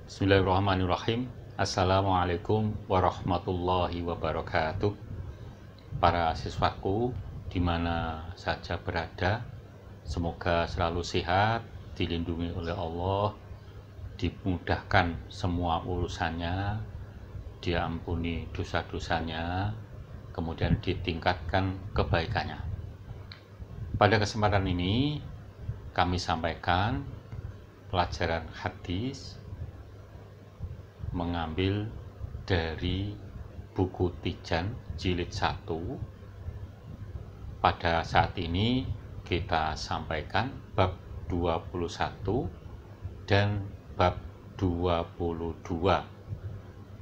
Bismillahirrahmanirrahim. Assalamualaikum warahmatullahi wabarakatuh. Para siswaku di mana saja berada, semoga selalu sehat, dilindungi oleh Allah, dimudahkan semua urusannya, diampuni dosa-dosanya, kemudian ditingkatkan kebaikannya. Pada kesempatan ini kami sampaikan pelajaran hadis mengambil dari buku Tijan jilid 1. Pada saat ini kita sampaikan bab 21 dan bab 22.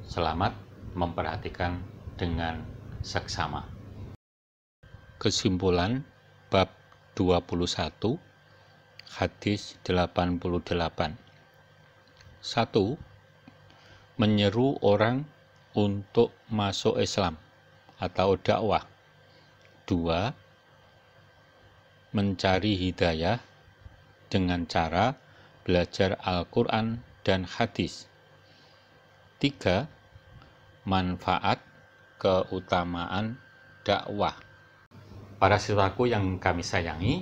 Selamat memperhatikan dengan seksama. Kesimpulan bab 21 hadis 88. 1. Menyeru orang untuk masuk Islam atau dakwah. 2. Mencari hidayah dengan cara belajar Al-Quran dan hadis. 3. Manfaat keutamaan dakwah. Para siswaku yang kami sayangi,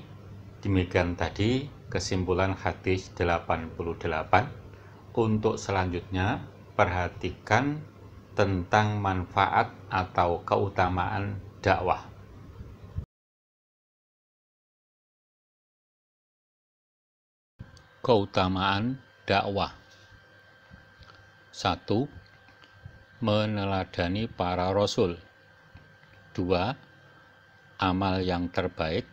demikian tadi kesimpulan hadis 88. Untuk selanjutnya, perhatikan tentang manfaat atau keutamaan dakwah. Keutamaan dakwah. 1. Meneladani para rasul. 2. Amal yang terbaik.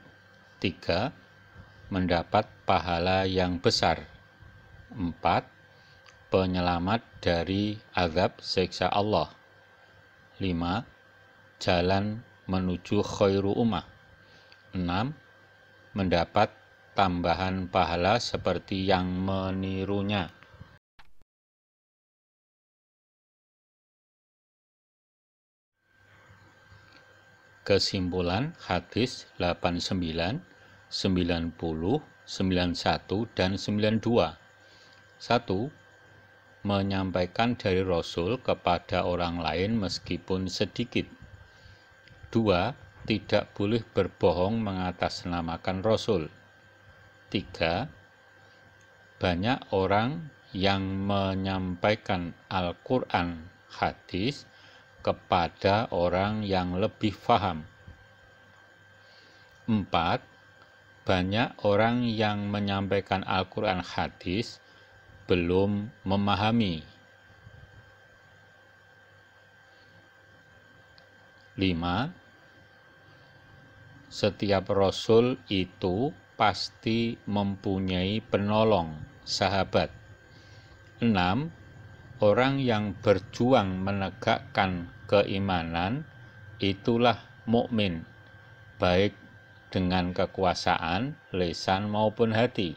3. Mendapat pahala yang besar. 4. Penyelamat dari azab siksa Allah. 5. Jalan menuju khairu ummah. 6. Mendapat tambahan pahala seperti yang menirunya. Kesimpulan hadis 89, 90, 91, dan 92. 1. Menyampaikan dari Rasul kepada orang lain meskipun sedikit. 2. Tidak boleh berbohong mengatasnamakan Rasul. 3. Banyak orang yang menyampaikan Al-Quran hadis kepada orang yang lebih faham. 4. Banyak orang yang menyampaikan Al-Quran hadis belum memahami. 5. Setiap rasul itu pasti mempunyai penolong, sahabat. 6. Orang yang berjuang menegakkan keimanan itulah mukmin, baik dengan kekuasaan, lisan maupun hati.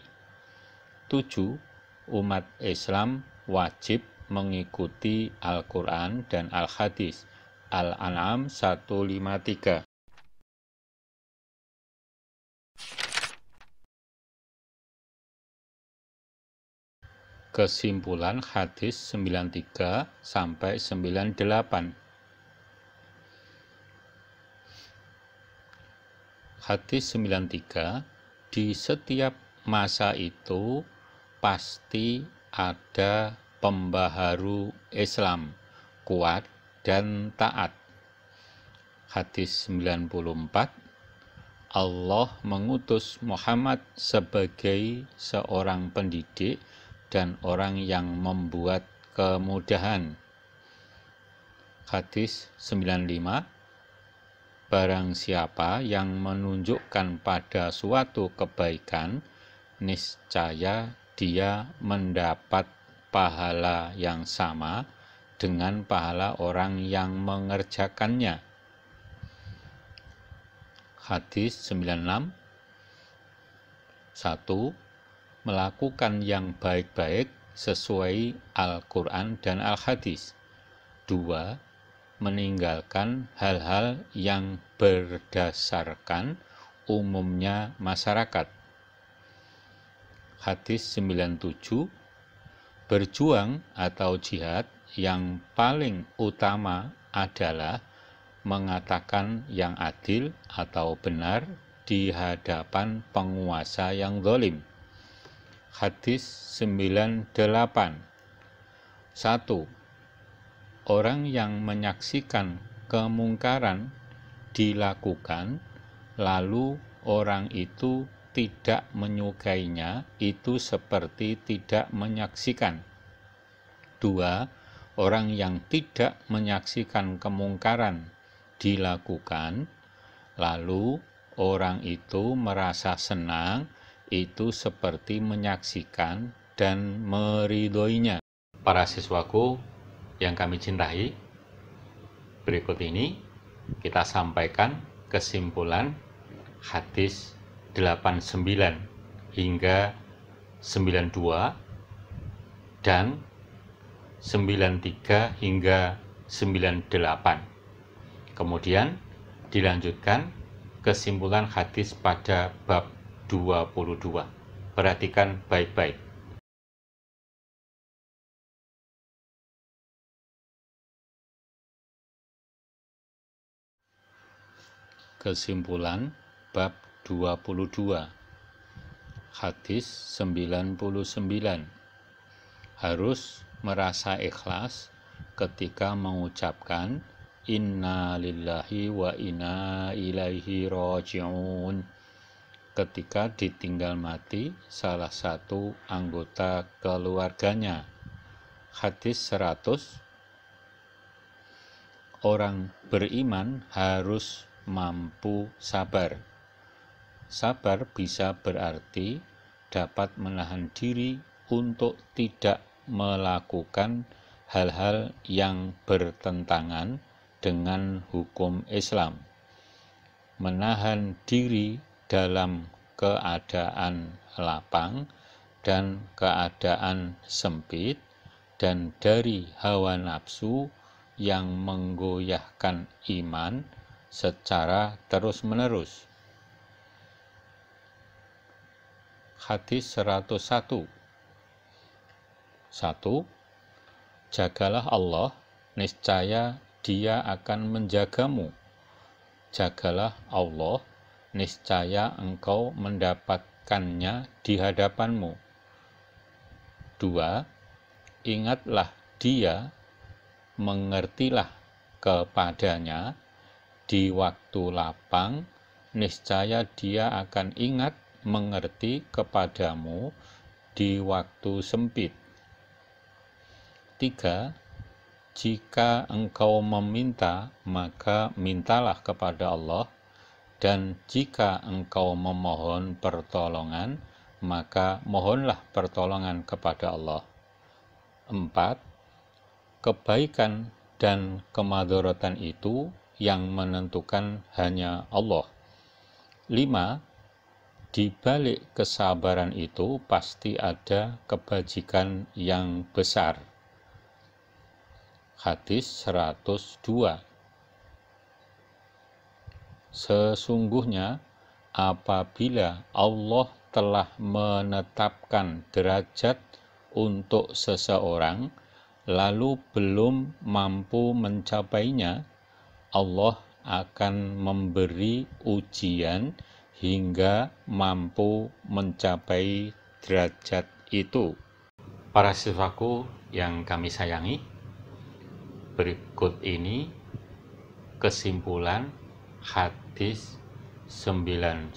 7. Umat Islam wajib mengikuti Al-Quran dan Al-Hadis. Al-An'am 153. Kesimpulan hadis 93 sampai 98. Hadis 93, di setiap masa itu pasti ada pembaharu Islam, kuat dan taat. Hadis 94, Allah mengutus Muhammad sebagai seorang pendidik dan orang yang membuat kemudahan. Hadis 95, barang siapa yang menunjukkan pada suatu kebaikan, niscaya dia mendapat pahala yang sama dengan pahala orang yang mengerjakannya. Hadis 96. 1. Melakukan yang baik-baik sesuai Al-Quran dan Al-Hadis. 2. Meninggalkan hal-hal yang berdasarkan umumnya masyarakat. Hadis 97. Berjuang atau jihad yang paling utama adalah mengatakan yang adil atau benar di hadapan penguasa yang zalim. Hadis 98. 1. Orang yang menyaksikan kemungkaran dilakukan, lalu orang itu tidak menyukainya, itu seperti tidak menyaksikan. 2. Orang yang tidak menyaksikan kemungkaran dilakukan, lalu orang itu merasa senang, itu seperti menyaksikan dan meridhoinya. Para siswaku yang kami cintai, berikut ini kita sampaikan kesimpulan hadis 89 hingga 92 dan 93 hingga 98. Kemudian dilanjutkan kesimpulan hadis pada bab 22. Perhatikan baik-baik. Kesimpulan bab 22. Hadis 99. Harus merasa ikhlas ketika mengucapkan inna lillahi wa inna ilaihi raji'un ketika ditinggal mati salah satu anggota keluarganya. Hadis 100. Orang beriman harus mampu sabar. Sabar bisa berarti dapat menahan diri untuk tidak melakukan hal-hal yang bertentangan dengan hukum Islam. Menahan diri dalam keadaan lapang dan keadaan sempit dan dari hawa nafsu yang menggoyahkan iman secara terus-menerus. Hadis 101. 1. Jagalah Allah, niscaya Dia akan menjagamu. Jagalah Allah, niscaya engkau mendapatkannya di hadapanmu. 2. Ingatlah Dia, mengertilah kepadanya di waktu lapang, niscaya Dia akan ingat mengerti kepadamu di waktu sempit. 3. Jika engkau meminta, maka mintalah kepada Allah, dan jika engkau memohon pertolongan, maka mohonlah pertolongan kepada Allah. 4. Kebaikan dan kemadharatan itu yang menentukan hanya Allah. 5. Di balik kesabaran itu pasti ada kebajikan yang besar. Hadis 102. Sesungguhnya apabila Allah telah menetapkan derajat untuk seseorang, lalu belum mampu mencapainya, Allah akan memberi ujian hingga mampu mencapai derajat itu. Para siswaku yang kami sayangi, berikut ini kesimpulan hadis 99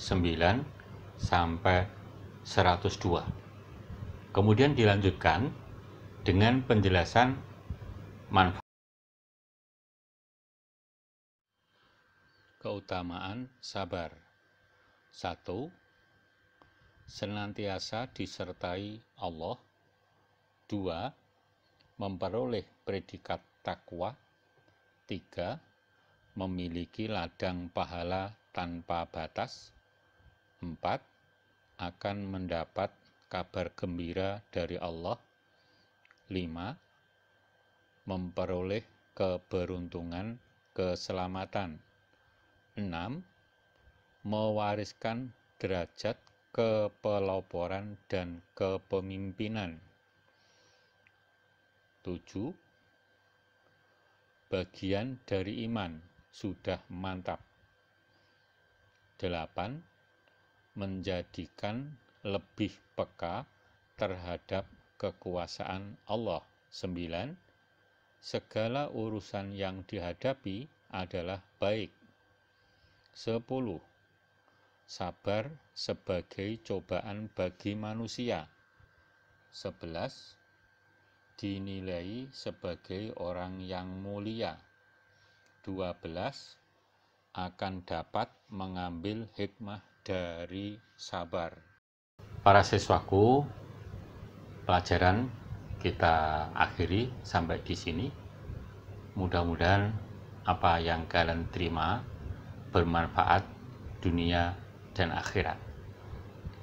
sampai 102. Kemudian dilanjutkan dengan penjelasan manfaat. Keutamaan sabar. 1. Senantiasa disertai Allah. 2. Memperoleh predikat takwa. 3. Memiliki ladang pahala tanpa batas. 4. Akan mendapat kabar gembira dari Allah. 5. Memperoleh keberuntungan, keselamatan. 6. Mewariskan derajat kepeloporan dan kepemimpinan. 7. Bagian dari iman sudah mantap. 8. Menjadikan lebih peka terhadap kekuasaan Allah. 9. Segala urusan yang dihadapi adalah baik. 10. Sabar sebagai cobaan bagi manusia. 11. Dinilai sebagai orang yang mulia. 12. Akan dapat mengambil hikmah dari sabar. Para siswaku, pelajaran kita akhiri sampai di sini. Mudah-mudahan apa yang kalian terima bermanfaat dunia dan akhirat.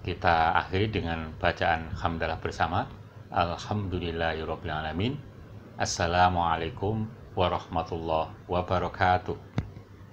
Kita akhiri dengan bacaan hamdalah bersama. Alhamdulillahirabbil alamin. Assalamualaikum warahmatullahi wabarakatuh.